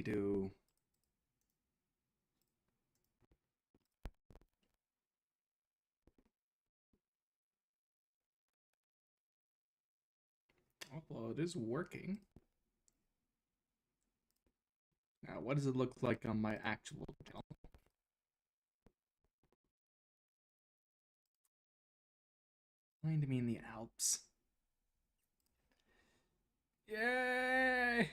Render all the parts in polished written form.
52. Well, it is working. Now, what does it look like on my actual channel? Find me in the Alps. Yay!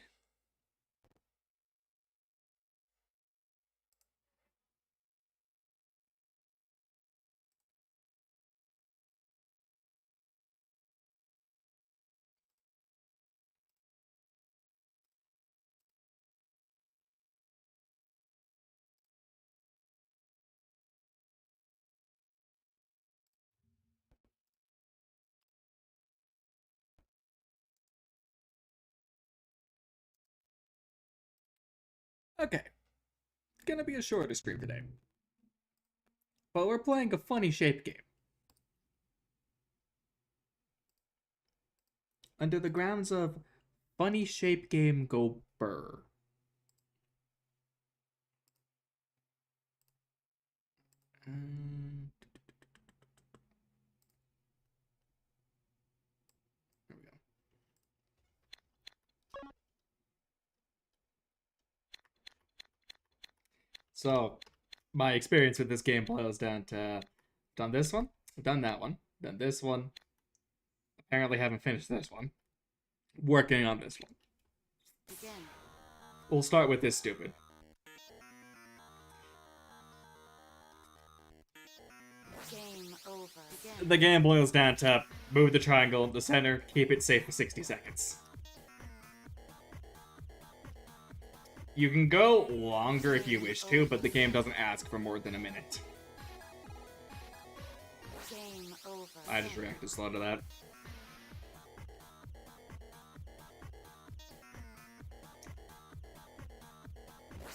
Okay, gonna be a shorter stream today. But we're playing a funny shape game. Under the grounds of funny shape game go burr. There we go. So, my experience with this game boils down to done this one, done that one, done this one. Apparently haven't finished this one. Working on this one. Again. We'll start with this stupid. Game over. The game boils down to move the triangle in the center, keep it safe for 60 seconds. You can go longer if you wish to, but the game doesn't ask for more than a minute. Game over. I just reacted slow to that.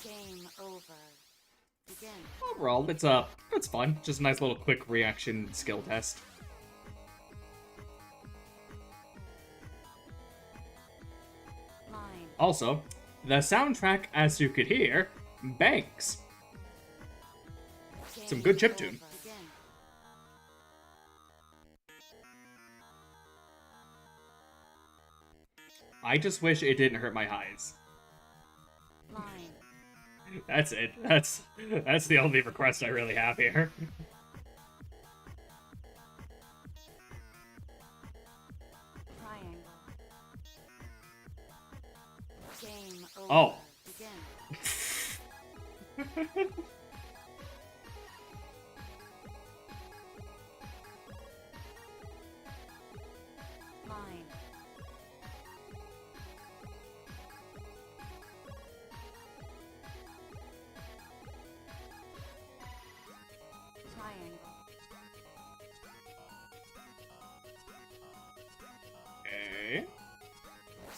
Game over. Begin. Overall, it's fun. Just a nice little quick reaction skill test. Line. Also, the soundtrack, as you could hear, bangs. Some good chiptune. I just wish it didn't hurt my highs. Line. That's it. That's the only request I really have here. Triangle. Game over. Oh. Begin. Line. Triangle. Okay.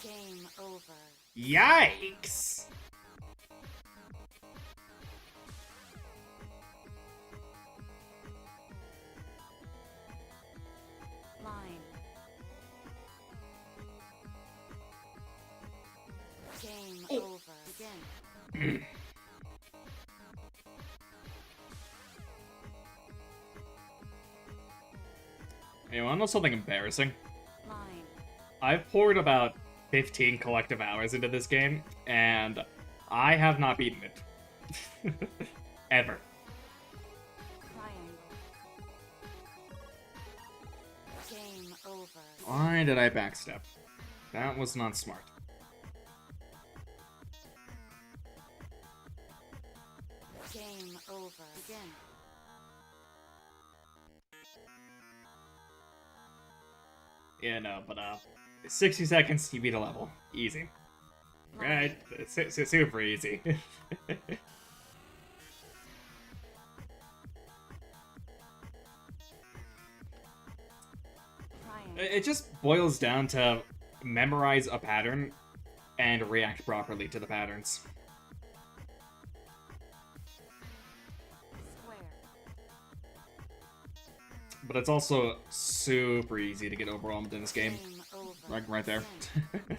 Game over. Yikes! Line. Game over. Begin. You wanna know something embarrassing? Line. I've poured about 15 collective hours into this game, and I have not beaten it. Ever. Triangle. Game over. Why did I backstep? That was not smart. Game over. Begin. Yeah, no, but 60 seconds, you beat a level. Easy. Right? It's super easy. Triangle. It just boils down to memorize a pattern and react properly to the patterns. Square. But it's also super easy to get overwhelmed in this game. Game over. Right there. Begin.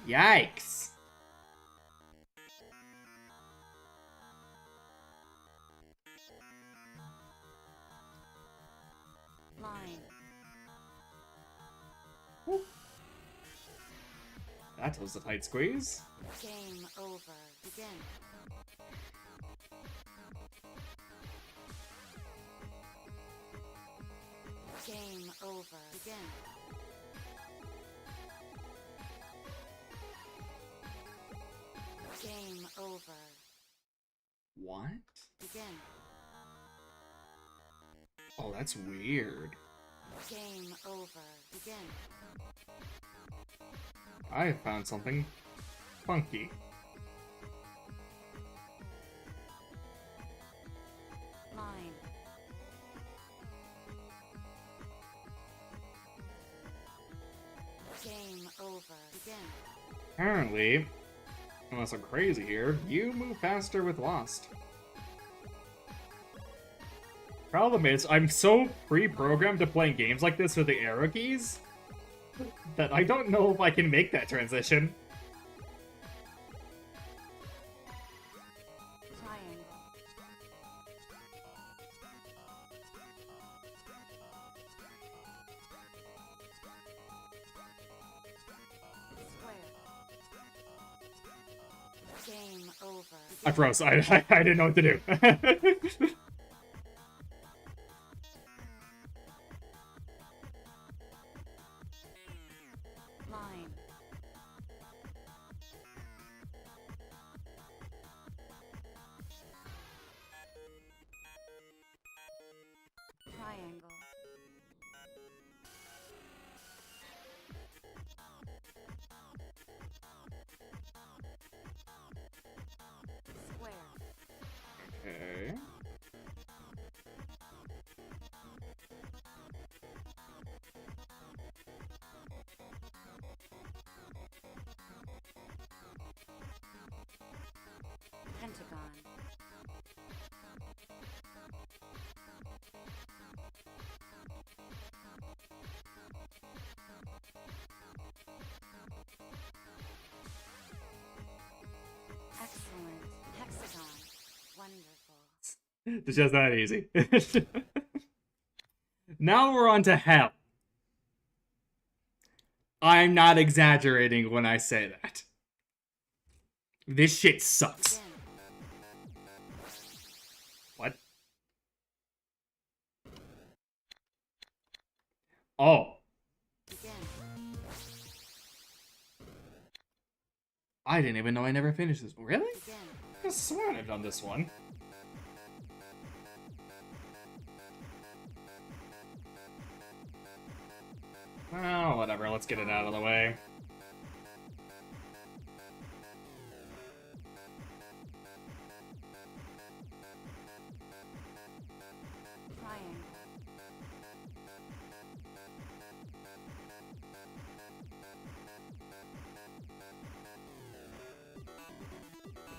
Yikes. Line. Woo. That was a tight squeeze. Game over. Begin. Game over. Begin. Game over. What? Begin. Oh, that's weird. Game over. Begin. I found something funky. Line. Game over. Begin. Apparently, unless I'm crazy here, you move faster with Lost. Problem is, I'm so pre-programmed to playing games like this with the arrow keys that I don't know if I can make that transition. Triangle. Square. Game over. I froze. I didn't know what to do. Line. Triangle. Square. Okay. Pentagon. Excellent. Hexagon. Wonderful. It's just that easy. Now we're on to hell. I'm not exaggerating when I say that. This shit sucks. Begin. What? Oh. Begin. I didn't even know I never finished this. Really? Begin. I swear I've done this one. Well, whatever. Let's get it out of the way. Triangle.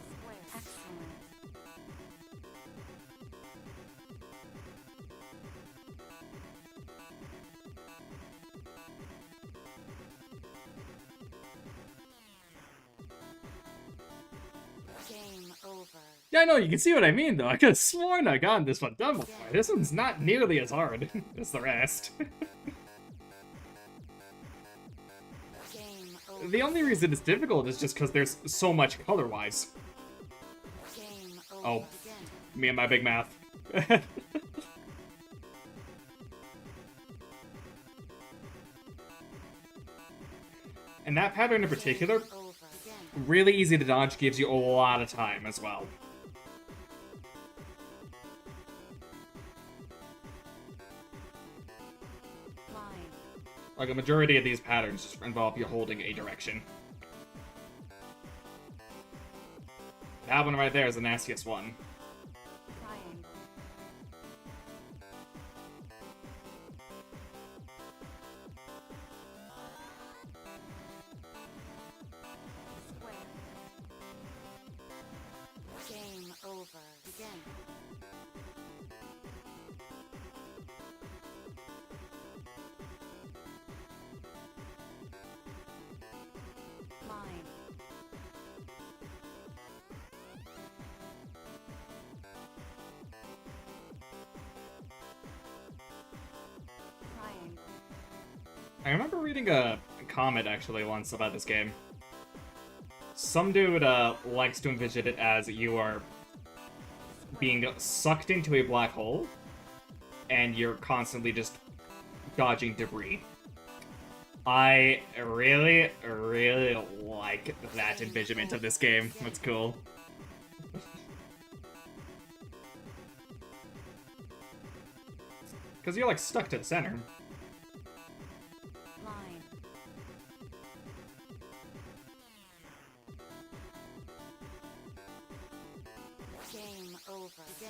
Square. Excellent. Game over. Yeah, I know, you can see what I mean, though. I could have sworn I got this one done before. This one's not nearly as hard as the rest. Game over. The only reason it's difficult is just because there's so much color-wise. Game over. Oh. Begin. Me and my big math. And that pattern in particular, Game over. Begin. really easy to dodge, gives you a lot of time as well. Line. Like, a majority of these patterns just involve you holding a direction. That one right there is the nastiest one. Triangle. Square. Game over. Begin. Line. I remember reading a comment actually once about this game. Some dude likes to envision it as you are being sucked into a black hole, and you're constantly just dodging debris. I really, really like that envisionment of this game. That's cool. Because you're like stuck to the center. Line. Game over. Begin.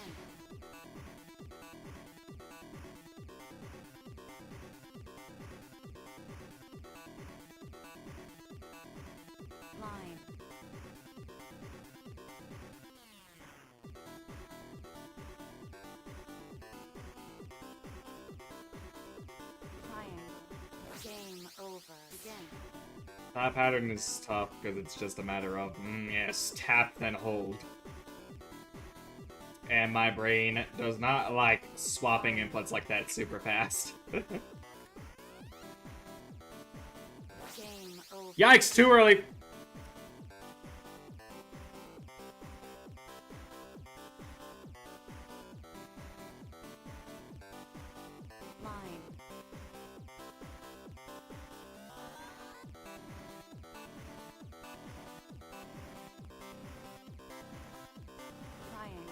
Line. Triangle. Game over. Begin. That pattern is tough because it's just a matter of, yes, tap then hold. And my brain does not like swapping inputs like that super fast. Game over. Yikes, too early! Line. Triangle.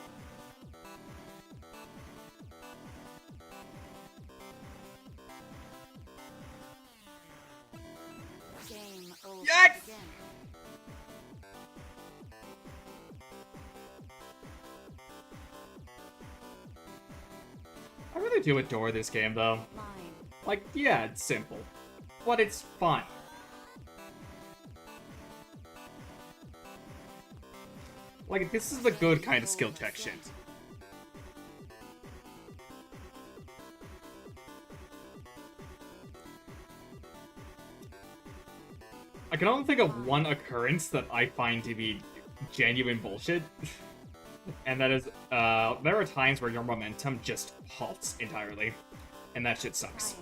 Game over. Yes! Begin. I really do adore this game, though. Line. Like, yeah, it's simple. But it's fun. Like, this is the good kind of skill check shit. I can only think of one occurrence that I find to be genuine bullshit. And that is, there are times where your momentum just halts entirely. And that shit sucks.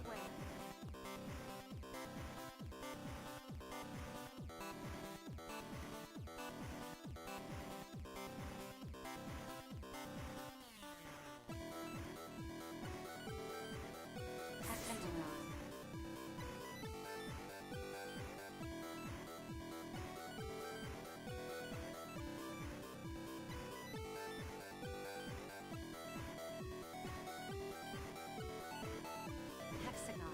Triangle. Square. Hexagon. Hexagon.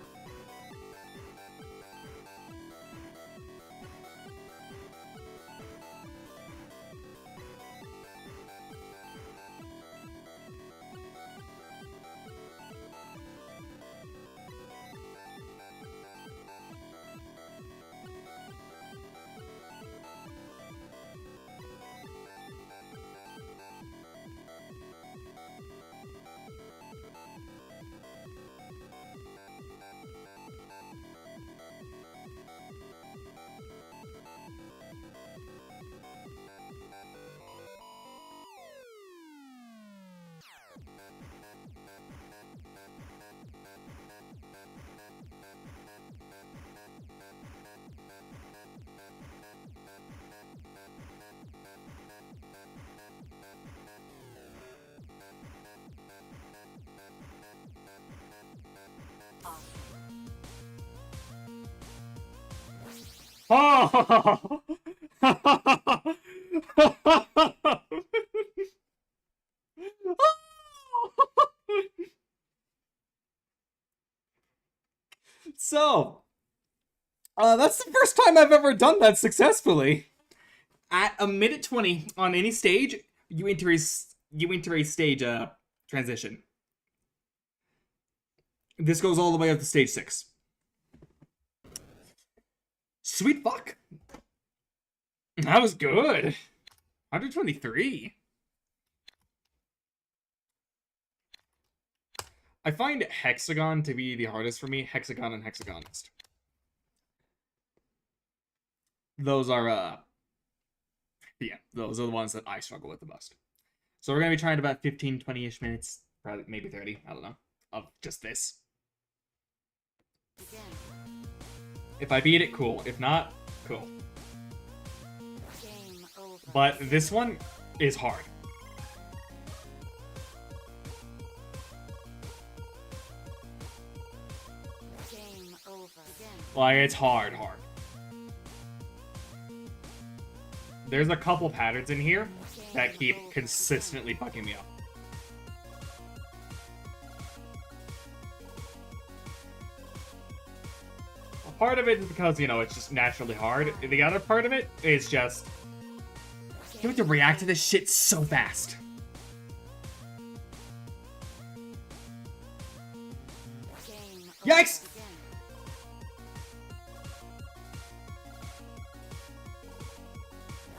Oh! So, that's the first time I've ever done that successfully. At a minute 20 on any stage, you enter a stage transition. This goes all the way up to stage 6. Sweet fuck. That was good. 123. I find Hexagon to be the hardest for me. Hexagon and Hexagonist. Those are, yeah, those are the ones that I struggle with the most. So we're going to be trying about 15, 20-ish minutes, probably maybe 30, I don't know, of just this. Begin. If I beat it, cool. If not, cool. Game over. But this one is hard. Game over. Begin. Like, it's hard. There's a couple patterns in here that keep consistently fucking me up. A part of it is because, you know, it's just naturally hard. The other part of it is just... you have to react to this shit so fast. Game Yikes! over.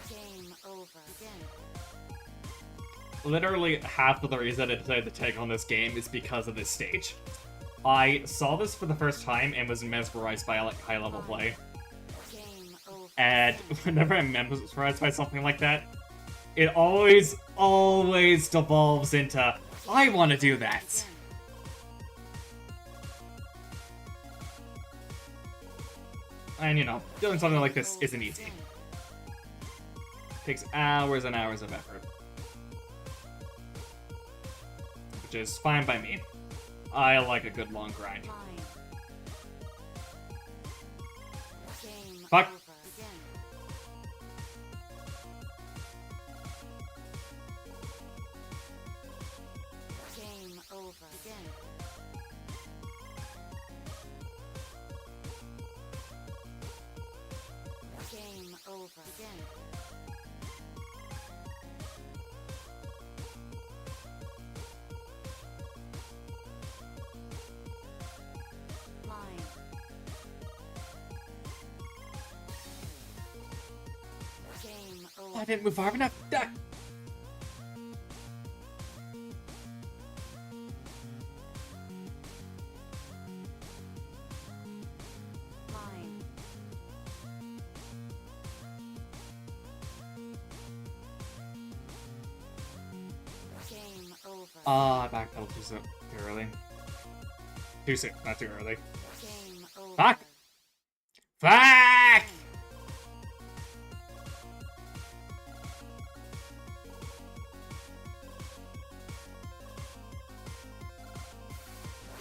Begin. Game over. Begin. Literally half of the reason I decided to take on this game is because of this stage. I saw this for the first time and was mesmerized by like high-level play. Game over. And whenever I'm mesmerized by something like that, it always devolves into, I want to do that. And you know, doing something like this isn't easy. It takes hours and hours of effort. Which is fine by me. I like a good long grind. Line. Game Fuck. over. Begin. Game over. Begin. Game over. Begin. Line. Game over. I didn't move far enough. Ah. Line. Game over. I backpedaled too early. Too soon, not too early. Game over. Fuck! Fuck!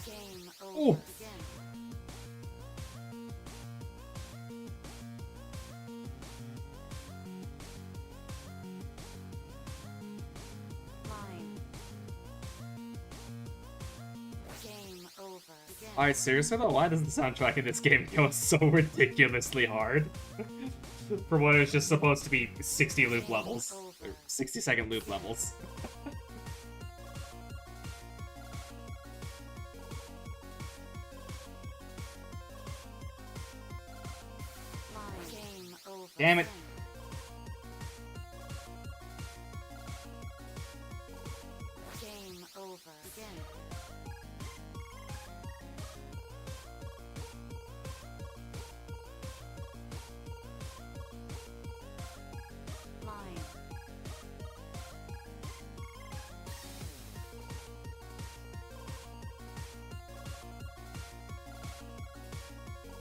Game over. Ooh. Begin. Line. Game over. Begin. Alright, seriously though, why does the soundtrack in this game go so ridiculously hard? For what is just supposed to be 60 loop levels. Or 60-second loop levels. Line. Game over. Damn it. Begin. Game over. Begin. Line.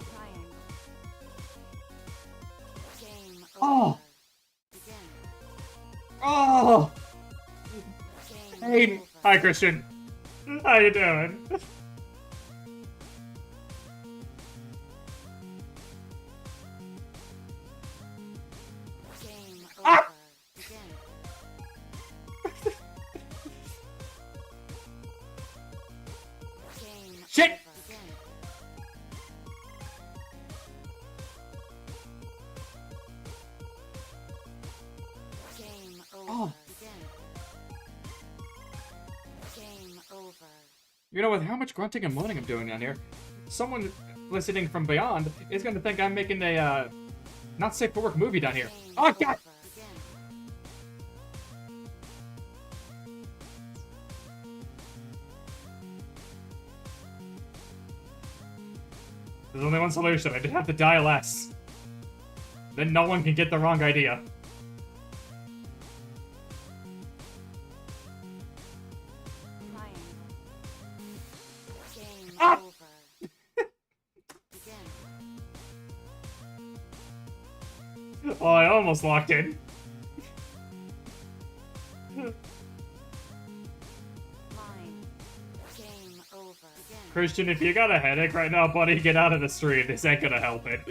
Triangle. Game over. Oh. Begin. Oh! Game Hey, over. hi Christian. How you doing? Game over. Ah! Begin. Game Shit! over. Begin. Game over. Oh. Begin. Game over. You know, with how much grunting and moaning I'm doing down here, someone listening from beyond is gonna think I'm making a, not safe for work movie down here. Game Oh, God! over. Begin. There's only one solution. I just have to die less. Then no one can get the wrong idea. Oh, I almost locked in. Line. Game over. Again. Christian, if you got a headache right now, buddy, get out of the street. This ain't gonna help it.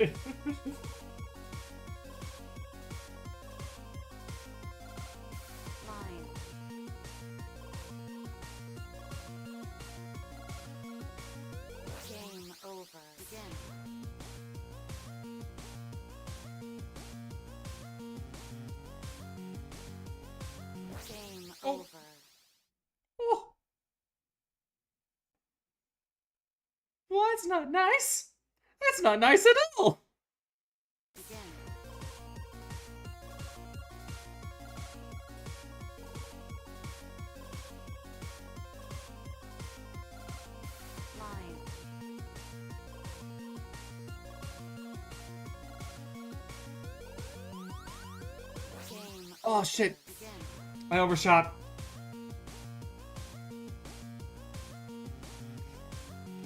Line. Game over. Again. Game Oh. over. Oh. Well, that's not nice. That's not nice at all. Again. Line. Game Oh, over. shit. Again. I overshot.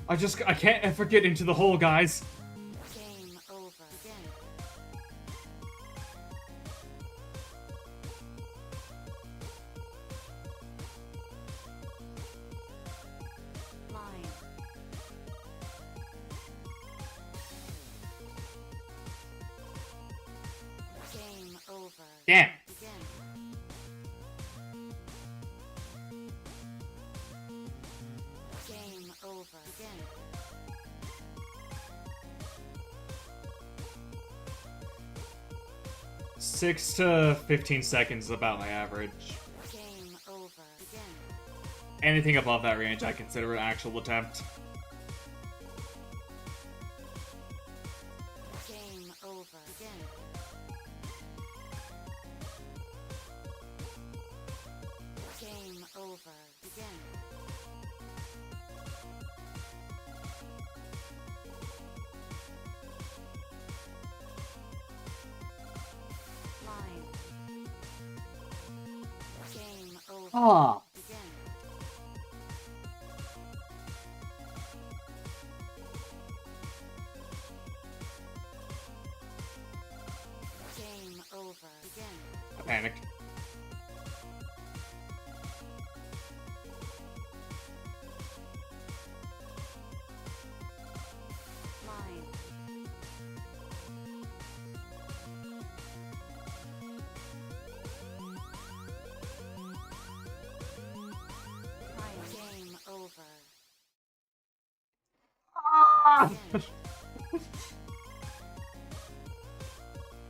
I can't ever get into the hole, guys. Game over. Again. Line. Game over. Damn. Again. Game over. Again. 6 to 15 seconds is about my average. Game over. Again. Anything above that range, I consider an actual attempt. Game over. Again. Game over. Again. Line. Game over. Ah. Again. Game over. Again. I panicked. Line. Game over. Again.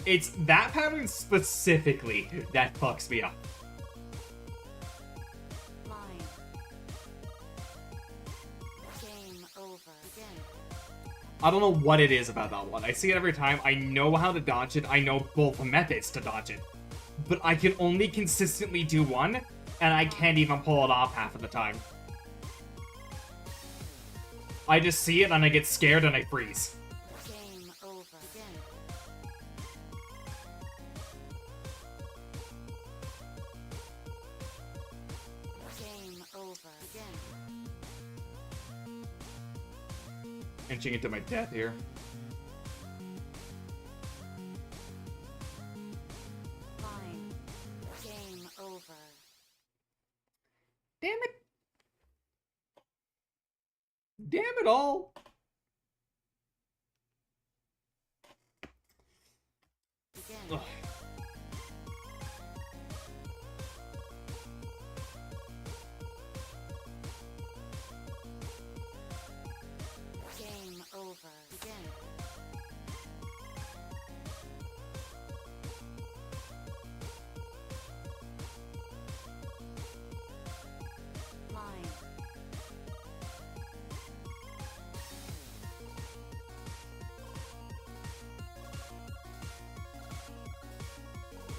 It's that pattern specifically that fucks me up. Line. Game over. Again. I don't know what it is about that one. I see it every time. I know how to dodge it. I know both methods to dodge it. But I can only consistently do one, and I can't even pull it off half of the time. I just see it and I get scared and I freeze. Game over. Again. Game over. Again. Inching into my death here. Line. Game over. Damn it. Damn it all. Again. Ugh. Game over. Again. Line.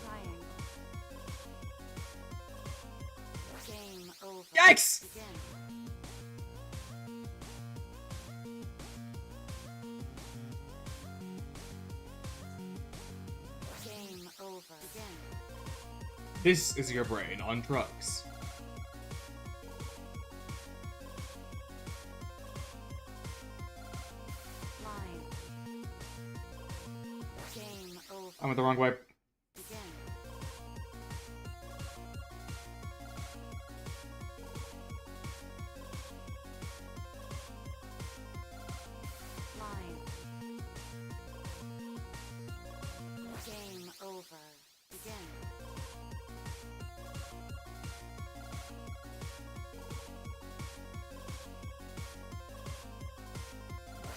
Triangle. Game over. Yikes! Again. Game over. Again. This is your brain on drugs. Line. Game over. I went the wrong way. Begin. Line. Game over. Begin.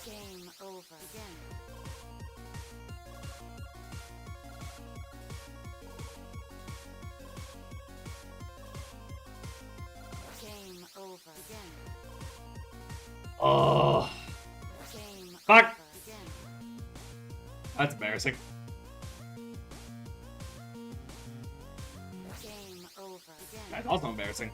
Game over. Begin. Game over. Begin. Oh, Game fuck. over. Begin. That's embarrassing. Game over. Begin. That's also embarrassing.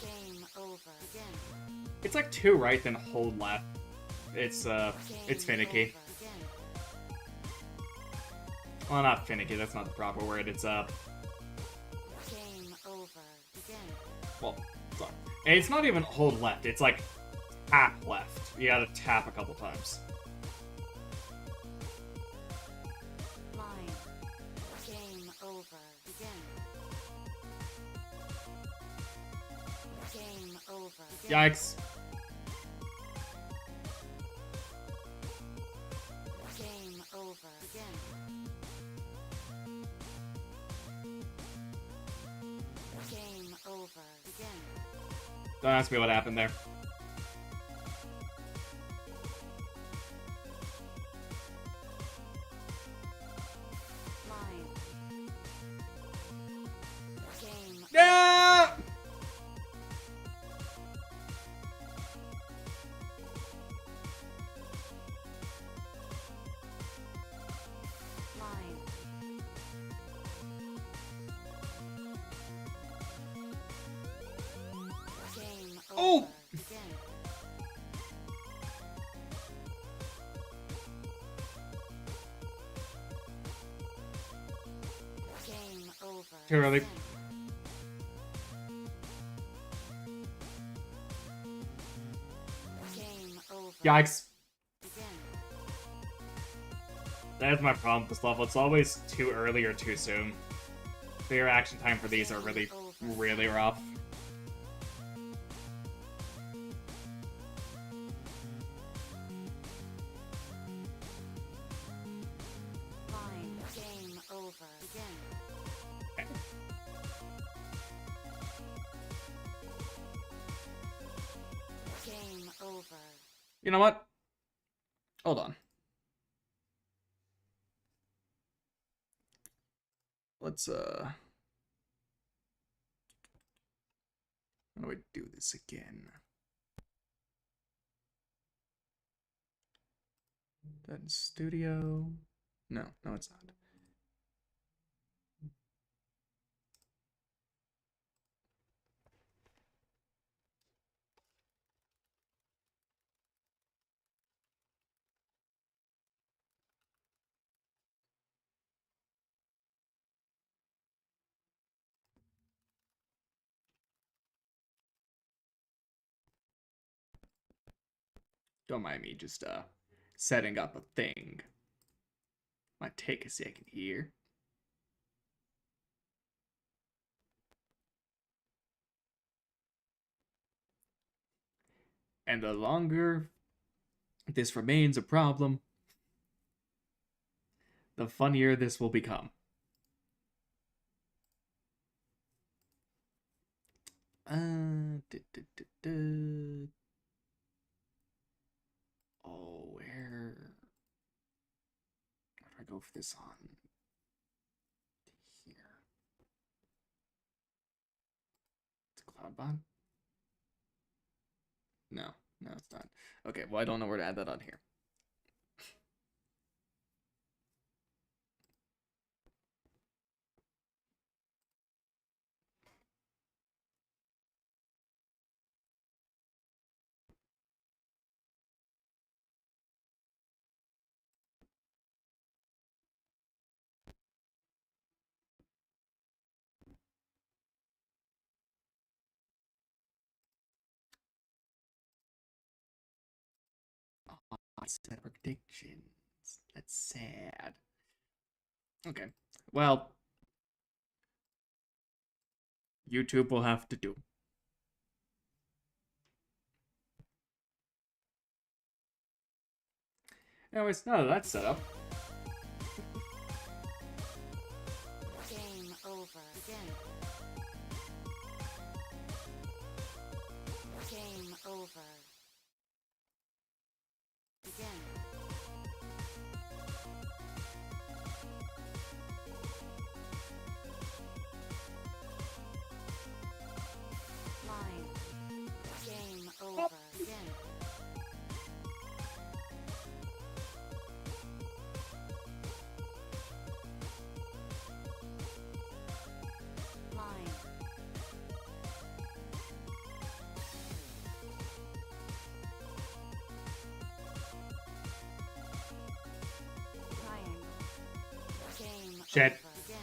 Game over. Begin. It's like 2 right, then hold left. It's Game finicky. over. Begin. Well, not finicky. That's not the proper word. It's Game over. Begin. well, sorry. It's not even hold left. It's like tap left. You gotta tap a couple times. Line. Game over. Begin. Game over. Begin. Yikes. Game over. Begin. Game over. Begin. Don't ask me what happened there. Line. Game. Yeah! Line. Game over. Oh! Begin. Game over. Too early. Begin. Game over. Yikes. Begin. That's my problem with this level. It's always too early or too soon. The reaction time for these are really, really rough. Line. Game over. Begin. Game over. You know what? Hold on. Let's, how do I do this again? That studio? No, no, it's not. Don't mind me just, setting up a thing. Might take a second here. And the longer this remains a problem, the funnier this will become. Oh, where do I go for this on? Here. It's Cloudbot? No, no, it's not. Okay, well, I don't know where to add that on here. Set predictions. That's sad. Okay. Well, YouTube will have to do. Anyways, now that that's set up. Game over. Begin. Game over. Begin. Line. Game over. Begin. Line. Triangle. Game Shit. over. Begin.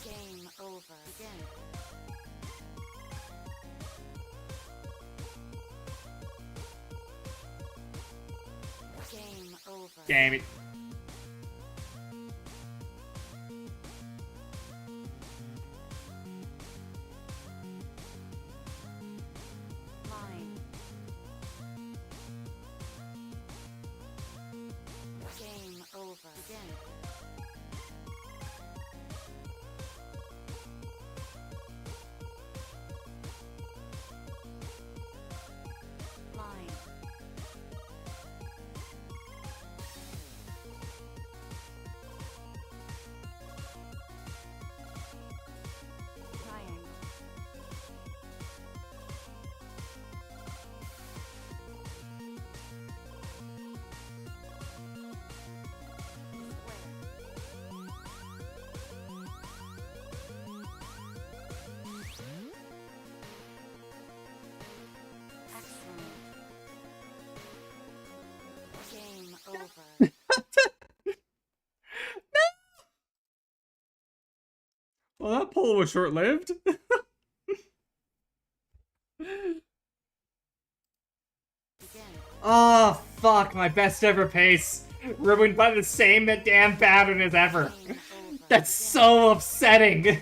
Game over. Begin. Game over. Damn it. Line. Game over. Begin. Line. Triangle. Excellent. Game over. Well, that pull was short-lived. Begin. Oh, fuck, my best ever pace. Ruined by the same damn pattern as ever. Game over. That's Begin. so upsetting.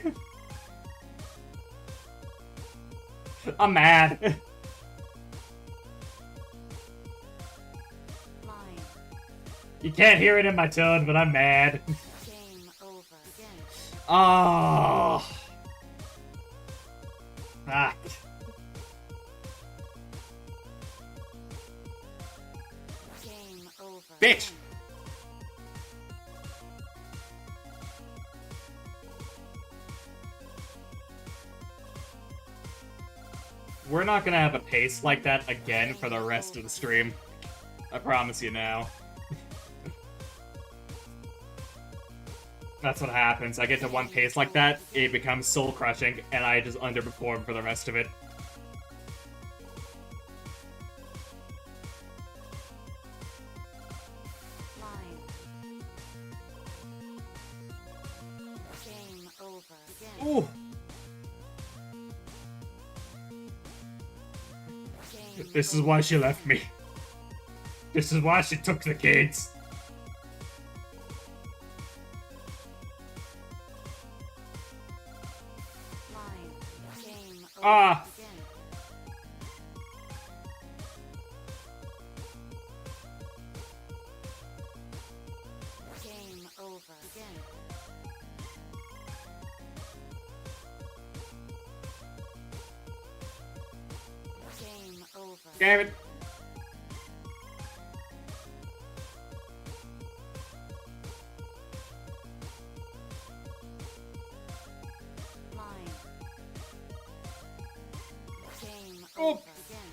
I'm mad. Line. You can't hear it in my tone, but I'm mad. Game over. Begin. Oh. Fuck. Game over. Bitch. Begin. We're not gonna have a pace like that again for the rest of the stream. I promise you now. That's what happens. I get to one pace like that, it becomes soul crushing, and I just underperform for the rest of it. Line. Game over. Begin. Ooh. Game This is why she left me. This is why she took the kids. Line. Game over. Ah. Begin. Game over. Begin. Game over. Damn it. Line. Game Oh. over. Begin.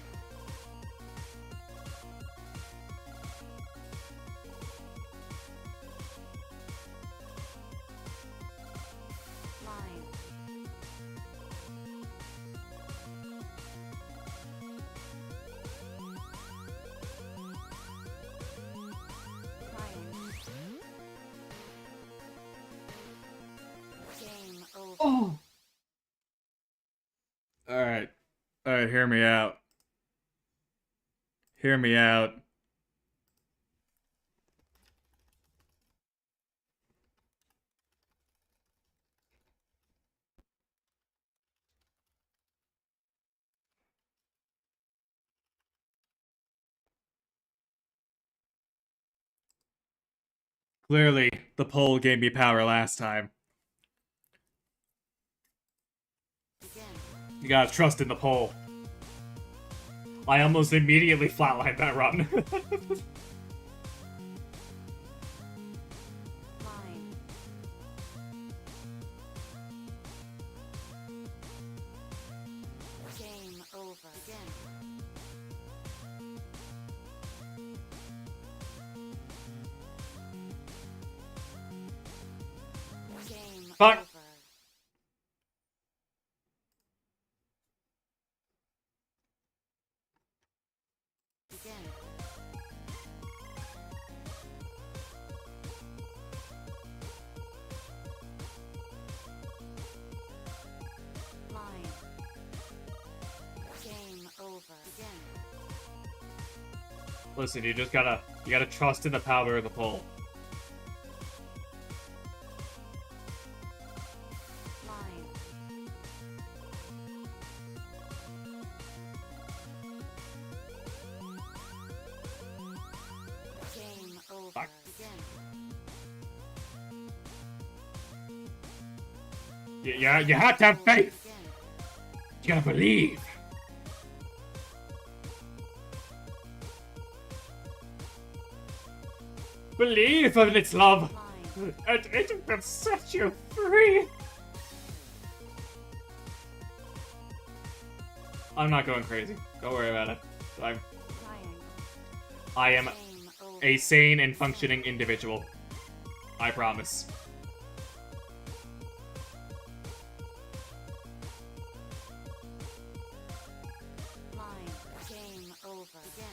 Line. Triangle. Game over. Oh. Alright. Alright, hear me out. Hear me out. Clearly, the pole gave me power last time. Begin. You gotta trust in the pole. I almost immediately flatlined that run. Line. Game over. Begin. Game Fuck. over. Begin. Line. Game over. Begin. Listen, you gotta trust in the power of the pole. Line. Game over. Fuck. Begin. You have to have faith. Begin. You gotta believe. Believe in its love, Line. and it will set you free. I'm not going crazy. Don't worry about it. Triangle. I am Game over. a sane and functioning individual. I promise. Line. Game over. Begin.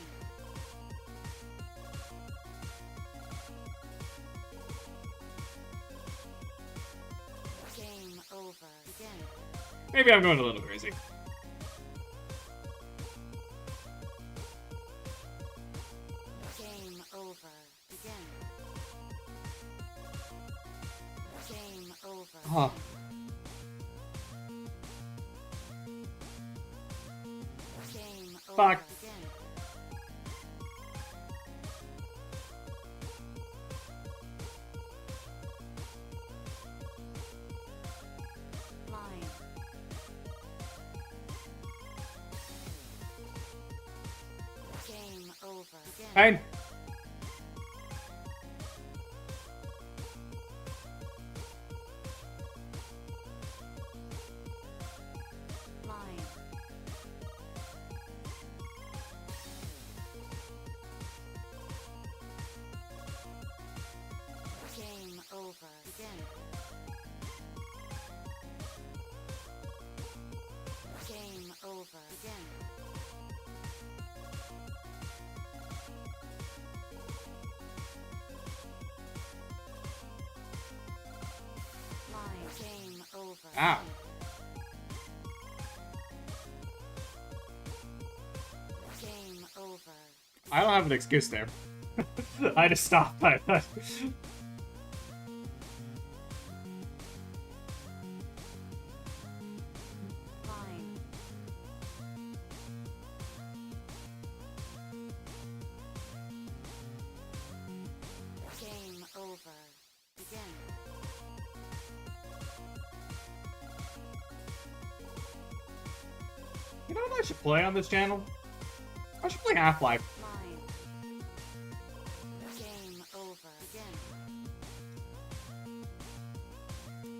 Game over. Begin. Maybe I'm going a little crazy. Game over. Begin. Game over. Huh. Game over. Fuck. Begin. Line. Game over. Begin. Fine. Line. Game over. Begin. Game over. Begin. Line. Game over. Ow. Game over. I don't have an excuse there. I just stopped. Line. Game over. Begin. You know what I should play on this channel? I should play Half-Life. Line. Game over. Begin.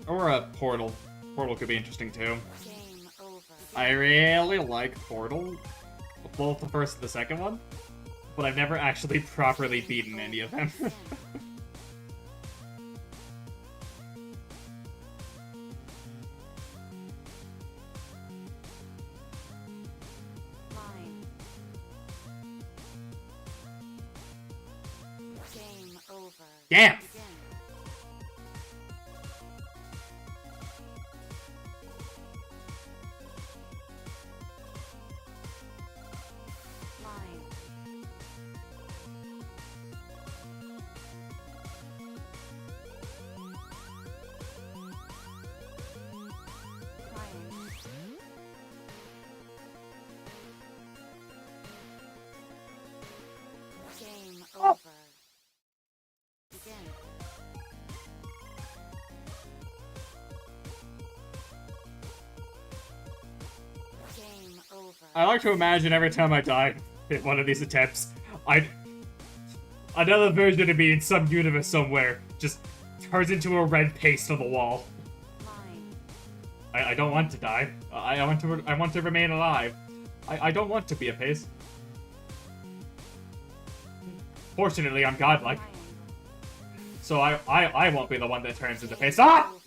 Or a Portal. Portal could be interesting too. Game over. I really like Portal. Both the first and the second one. But I've never actually properly beaten any of them. Begin. Line. Game over. Damn! Begin. I like to imagine every time I die in one of these attempts, another version of me in some universe somewhere just turns into a red paste on the wall. Mine. I don't want to die. I want to remain alive. I don't want to be a paste. Fortunately, I'm godlike, Triangle. so I won't be the one that turns into paste. Ah! Over.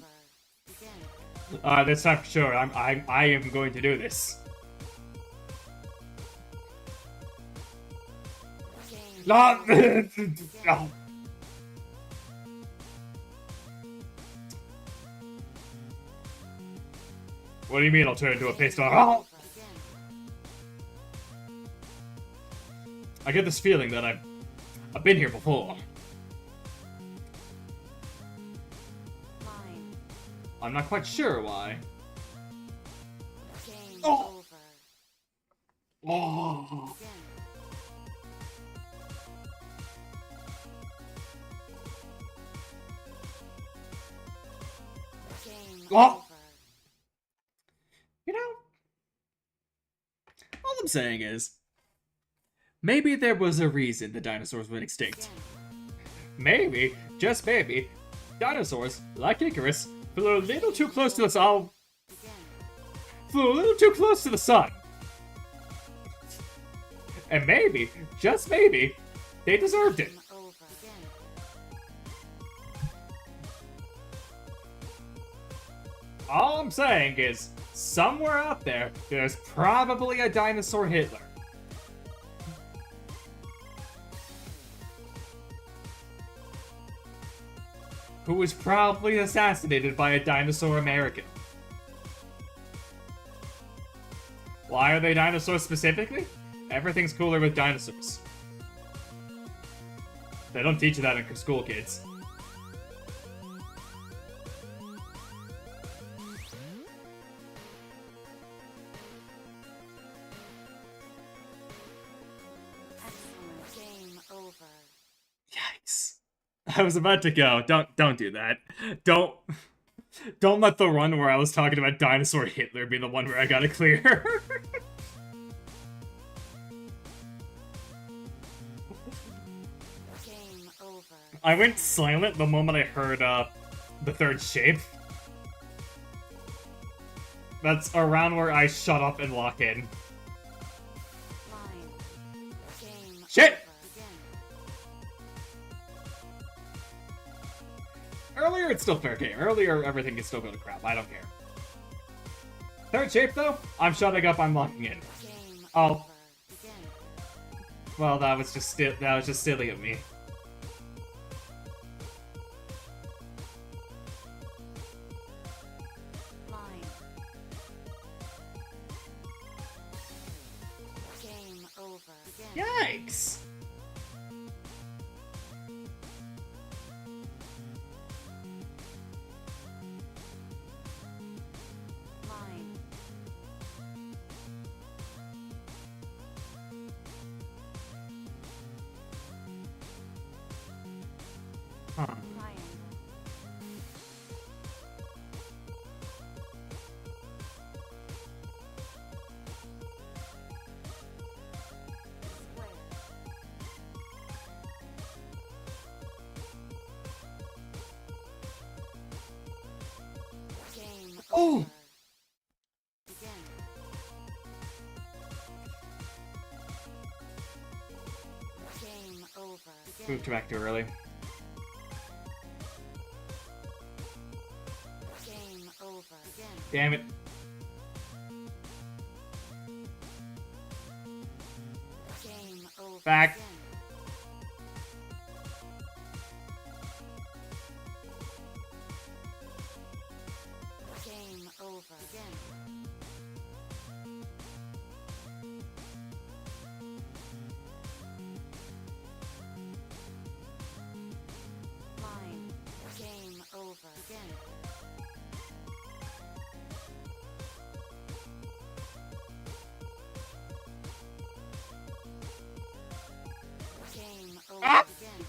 Begin. This time for sure. I am going to do this. Game. Ah! Over. Oh. What do you mean I'll turn into a paste? Oh! Begin. I get this feeling that I've been here before. Mine. I'm not quite sure why. Game. Oh. Over. Oh. Begin. Game. Oh. Over. You know, all I'm saying is, maybe there was a reason the dinosaurs went extinct. Begin. Maybe, just maybe, dinosaurs, like Icarus, flew a little too close to us all. Begin. Flew a little too close to the sun. And maybe, just maybe, they deserved it. Game. Over. Begin. All I'm saying is, somewhere out there, there's probably a dinosaur Hitler. Who was probably assassinated by a dinosaur American. Why are they dinosaurs specifically? Everything's cooler with dinosaurs. They don't teach you that in school, kids. Excellent. Game. Over. Yikes. I was about to go. Don't do that. Don't let the run where I was talking about dinosaur Hitler be the one where I gotta clear. Game. Over. I went silent the moment I heard the third shape. That's around where I shut up and lock in. Line. Game. Shit! Over. Begin. Earlier it's still fair game. Earlier everything can still go to crap. I don't care. Third shape though, I'm shutting up, I'm locking in. Game. Oh. Over. Begin. Well, that was just silly of me. Line. Game. Over. Begin. Yikes! Line. Huh. Triangle. Square. Game. Oh. Over. Begin. Game. Over. Begin. Moved back too early. Game. Over. Begin. Damn it. Game. Over. Back. Begin. Game. Over. Begin. Line. Game. Over. Begin. Game. Over. Ah! Begin.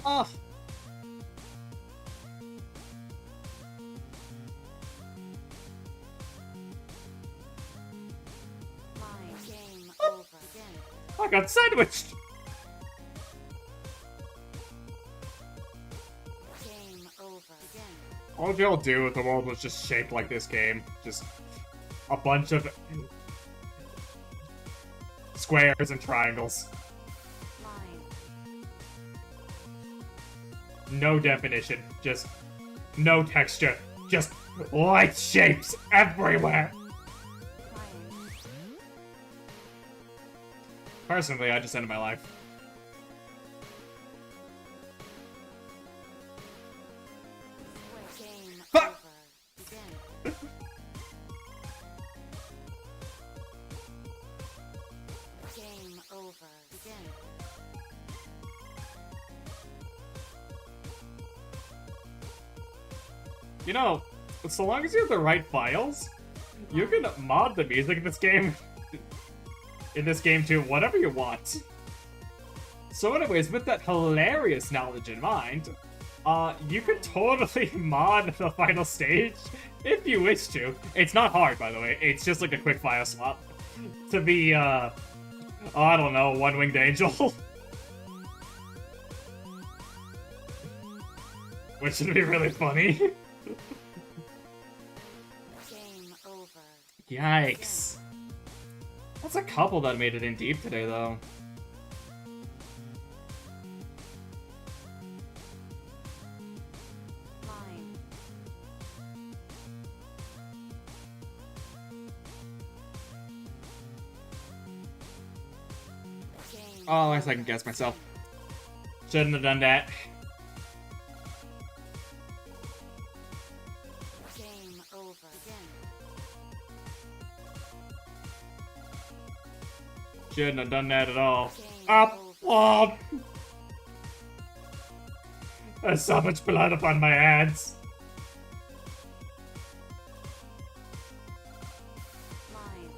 Oh, Line. Game over. Begin. I got sandwiched. Game over. Begin. All you'll do if the world was just shaped like this game. Just a bunch of squares and triangles. Line. No definition. Just no texture. Just light shapes everywhere. Line. Personally, I just ended my life. Square. Game Fuck. over. Begin. Game over. Begin. You know, so long as you have the right files, you can mod the music in this game. To whatever you want. So anyways, with that hilarious knowledge in mind, you can totally mod the final stage if you wish to. It's not hard, by the way. It's just like a quick file swap to be, I don't know, one-winged angel. Which would be really funny. Game over. Yikes. That's a couple that made it in deep today, though. Line. Game Oh, I second guess myself. Shouldn't have done that. Game over. Begin. Shouldn't have done that at all. Game Up! over. Oh! There's so much blood upon my hands. Line.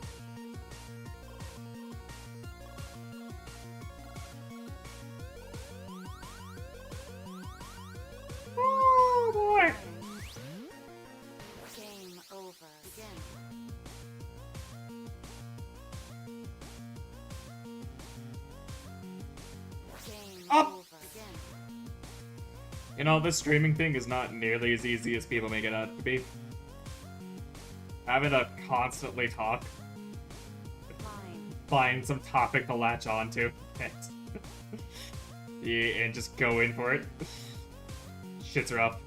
Oh boy! Game over. Begin. Game Up. over. Begin. You know, this streaming thing is not nearly as easy as people make it out to be. Having to constantly talk, Line. find some topic to latch onto, yeah, and just go in for it. Shit's rough.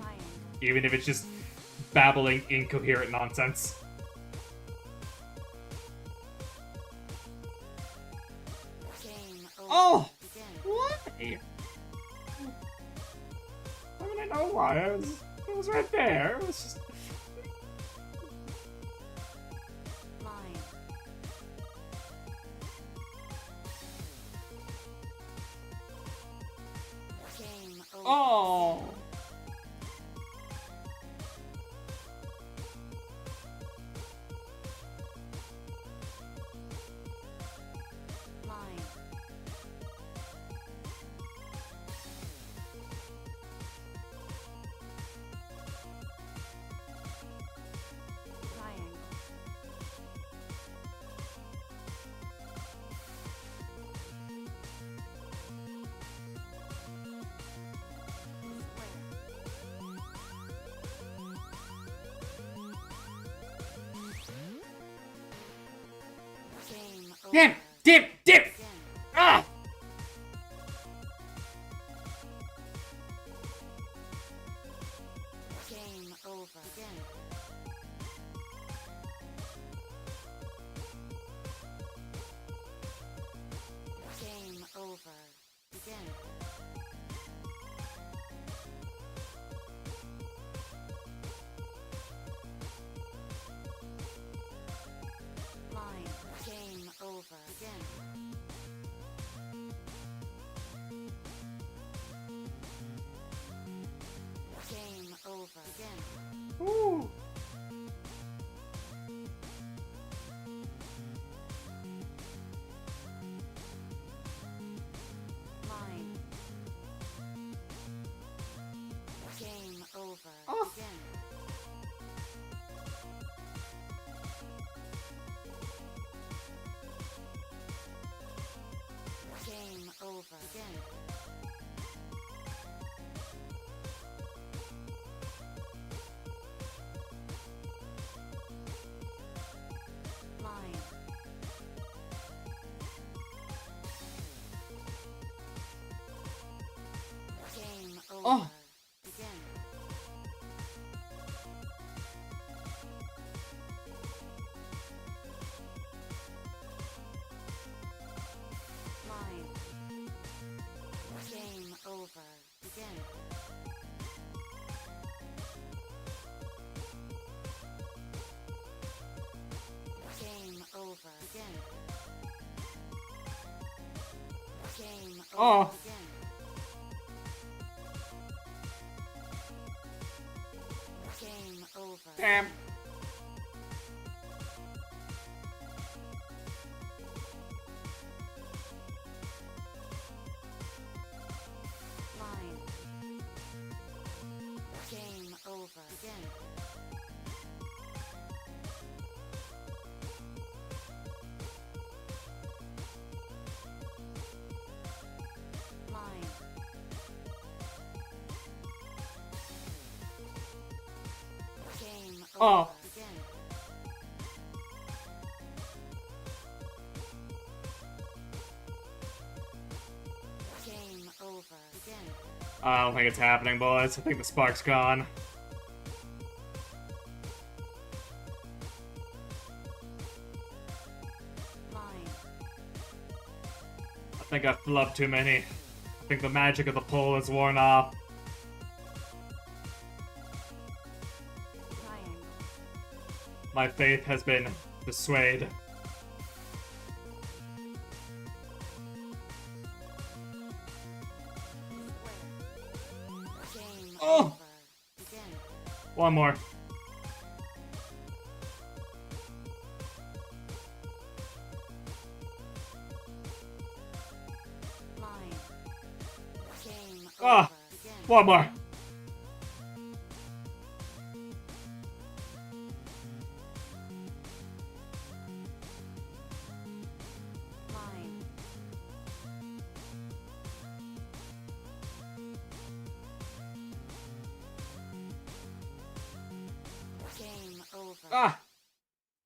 Line. Even if it's just babbling incoherent nonsense. Game over. Oh! Begin. Why? How would I know why? It was right there. It was just... Line. Game over. Oh! Line. Triangle. Game over. Damn! Dip! Dip! Begin. Ah! Game over. Begin. Game over. Begin. Line. Game over. Begin. Game over. Begin. Ooh. Line. over. Begin. Line. Game over. Oh. Begin. Line. Game over. Begin. Game over. Begin. Game over. Oh. Begin. Game over. Damn. Line. Game over. Begin. Line. Game over. Oh. Begin. Game over. Begin. I don't think it's happening, boys. I think the spark's gone. Line. I think I've flubbed too many. I think the magic of the pole is worn off. Triangle. My faith has been dissuaded. Square. Game Oh. over. Begin. One more. Line. Game Ah. over. Begin. One more. Line. Game over. Ah.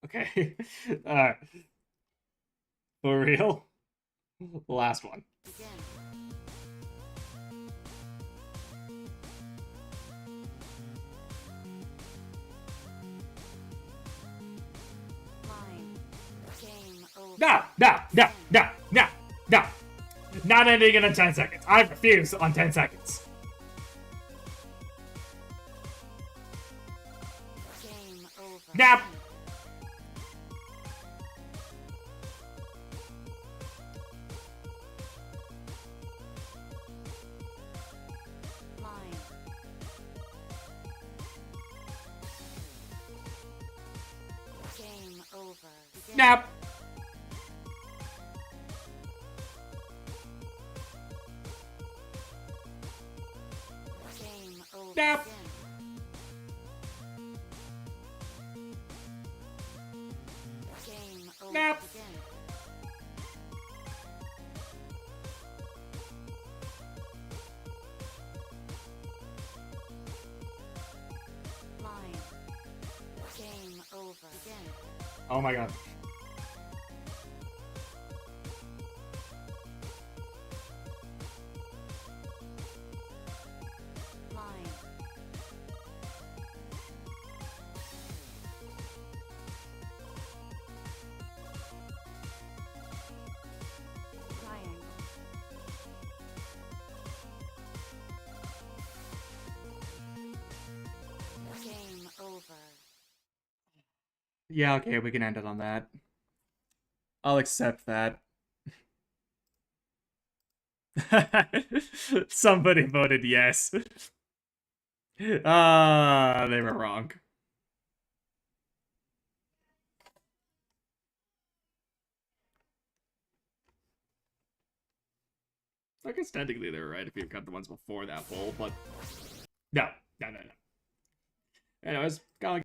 Okay. Alright. For real? Last one. Begin. Line. Game over. No, no, no, no, no, no. Not ending in 10 seconds. I refuse on 10 seconds. Game over. Nap. Begin. Line. Game over. Begin. Nap. Game over. Nap. Begin. Game over. Nap. Begin. Line. Game over. Begin. Oh my god. Line. Triangle. Game over. Yeah, okay, we can end it on that. I'll accept that. Somebody voted yes. Ah, they were wrong. I guess technically they were right if you cut the ones before that poll, but no. Anyways, gotta